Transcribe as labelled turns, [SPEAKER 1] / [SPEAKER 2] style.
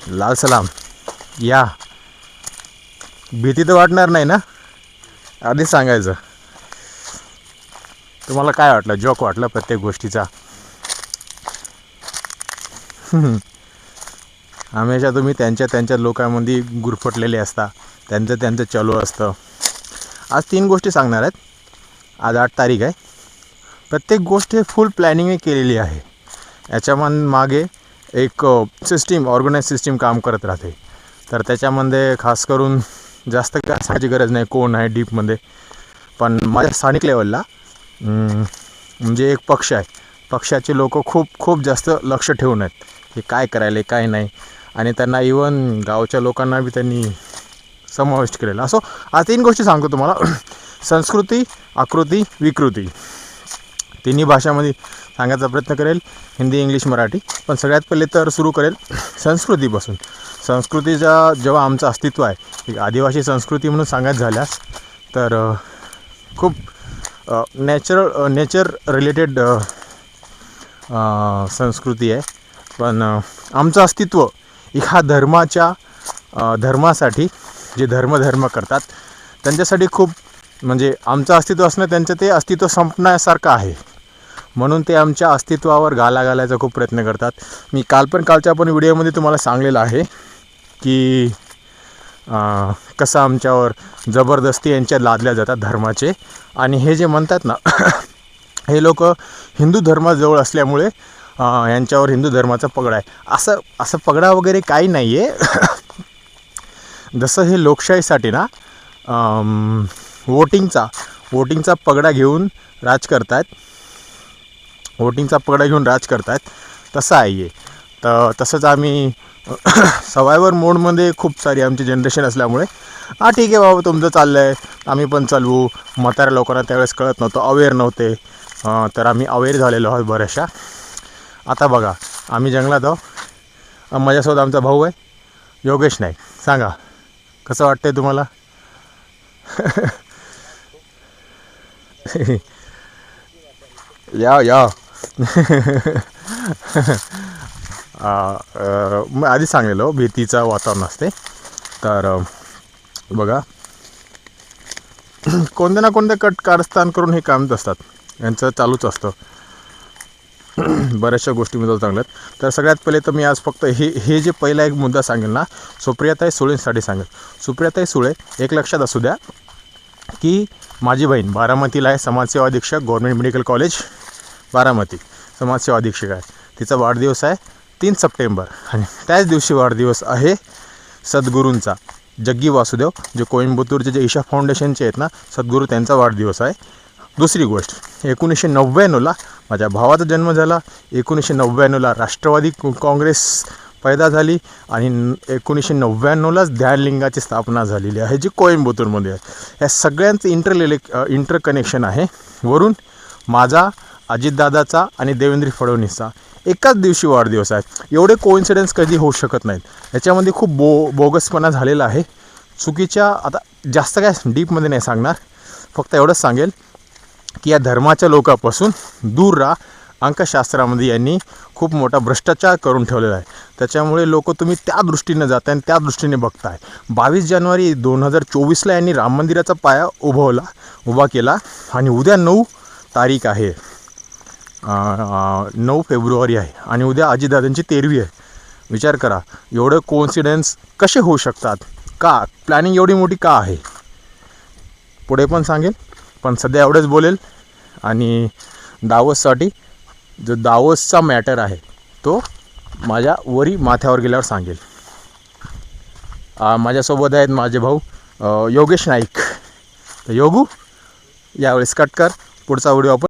[SPEAKER 1] लाल सलाम या. भीती तर वाटणार नाही ना, आधीच सांगायचं. तुम्हाला काय वाटलं, जॉक वाटलं प्रत्येक गोष्टीचा? हमेशा तुम्ही त्यांच्या लोकांमध्ये गुरफटलेले असता, त्यांचं चालू असतं. आज 3 गोष्टी सांगणार आहेत. आज 8 तारीख आहे. प्रत्येक गोष्ट फुल प्लॅनिंगने केलेली आहे. याच्या मागे एक सिस्टीम, ऑर्गनाइज सिस्टीम काम करत राहते. तर त्याच्यामध्ये खास करून जास्त काय सांगायची गरज नाही कोण आहे डीपमध्ये. पण माझ्या स्थानिक लेवलला म्हणजे एक पक्ष आहे, पक्षाचे लोक खूप जास्त लक्ष ठेवून आहेत की काय करायले काय नाही. आणि त्यांना इवन गावच्या लोकांना बी त्यांनी समाविष्ट केलेला. असो, आज 3 गोष्टी सांगतो तुम्हाला. संस्कृती, आकृती, विकृती, तिन्ही भाषामध्ये सांगायचा प्रयत्न करेल, हिंदी, इंग्लिश, मराठी. पण सगळ्यात पहिले तर सुरू करेल संस्कृतीपासून. संस्कृतीचा जेव्हा आमचं अस्तित्व आहे, एक आदिवासी संस्कृती म्हणून सांगायचं झाल्यास तर खूप नेचर रिलेटेड संस्कृती आहे. पण आमचं अस्तित्व ह्या धर्मासाठी जे धर्म करतात त्यांच्यासाठी खूप, म्हणजे आमचं अस्तित्व असणं त्यांचं ते अस्तित्व संपण्यासारखं आहे. म्हणून ते आमच्या अस्तित्वावर घालायचा खूप प्रयत्न करतात. मी कालच्या पण व्हिडिओमध्ये तुम्हाला सांगलेलं आहे की कसं आमच्यावर जबरदस्ती यांच्या लादल्या जातात धर्माचे. आणि हे जे म्हणतात ना हे लोक हिंदू धर्माजवळ असल्यामुळे यांच्यावर हिंदू धर्माचा पगडा आहे. असं पगडा वगैरे काही नाही आहे. जसं हे लोकशाहीसाठी ना वोटिंगचा पगडा घेऊन राज करतायत, तसं आहे. तर तसंच आम्ही सवायवर मोडमध्ये खूप सारी आमची जनरेशन असल्यामुळे ठीक आहे बाबा तुमचं चाललं आहे, आम्ही पण चालवू. म्हाताऱ्या लोकांना त्यावेळेस कळत नव्हतं, अवेअर नव्हते. तर आम्ही अवेअर झालेलो आहोत बऱ्याचशा. आता बघा, आम्ही जंगलात आहोत. माझ्यासोबत आमचा भाऊ आहे योगेश नाईक. सांगा कसं वाटतंय तुम्हाला? या मग आधी सांगलेलो भीतीचं वातावरण असते. तर बघा, कोणत्या ना कोणत्या कारस्थान करून हे कामच असतात, यांचं चालूच असतं. बऱ्याचशा गोष्टी मी चांगल्यात. तर सगळ्यात पहिले तर मी आज फक्त हे जे पहिला एक मुद्दा सांगेल ना, सुप्रियाताई सुळेंसाठी सांगेल. सुप्रियाताई सुळे, एक लक्षात असू द्या की माझी बहीण बारामतीला आहे, समाजसेवा अधीक्षक, गव्हर्नमेंट मेडिकल कॉलेज बारामती, समाजसेवा अधीक्षक आहे. तिचा वाढदिवस आहे 3 सप्टेंबर. आणि त्याच दिवशी वाढदिवस आहे सद्गुरूंचा, जग्गी वासुदेव, जे कोइंबतूरचे जे ईशा फाउंडेशनचे आहेत ना सद्गुरू, त्यांचा वाढदिवस आहे. दुसरी गोष्ट, 1999ला माझ्या भावाचा जन्म झाला. 1999ला राष्ट्रवादी काँग्रेस पैदा झाली. आणि 1999लाच ध्यानलिंगाची स्थापना झालेली आहे, जी कोइंबतूरमध्ये आहे. या सगळ्यांचं इंटरकनेक्शन आहे. वरून माझा, अजितदादाचा आणि देवेंद्र फडणवीसचा एकाच दिवशी वाढदिवस आहे. एवढे कोइन्सिडन्स कधी होऊ शकत नाहीत. याच्यामध्ये खूप बोगसपणा झालेला आहे, चुकीच्या. आता जास्त काय डीपमध्ये नाही सांगणार, फक्त एवढंच सांगेल की या धर्माच्या लोकांपासून दूर राहा. अंकशास्त्रामध्ये यांनी खूप मोठा भ्रष्टाचार करून ठेवलेला आहे. त्याच्यामुळे लोक तुम्ही त्या दृष्टीने जाताय आणि त्या दृष्टीने बघताय. 22 जानेवारी 2024ला यांनी राम मंदिराचा पाया उभा केला. आणि उद्या 9 तारीख आहे, 9 फेब्रुवारी आहे. आणि उद्या अजितदादांची 13वी आहे. विचार करा, एवढं कोइन्सिडन्स कसे होऊ शकतात? का प्लॅनिंग एवढी मोठी का आहे? पुढे पण सांगेल, पण सध्या एवढंच बोलेल. आणि दावोससाठी जो दावोसचा मॅटर आहे तो माझ्या माथ्यावर गेल्यावर सांगेल. माझ्यासोबत आहेत माझे भाऊ योगेश नाईक. तर योगू, यावेळेस कट कर, पुढचा व्हिडिओ आपण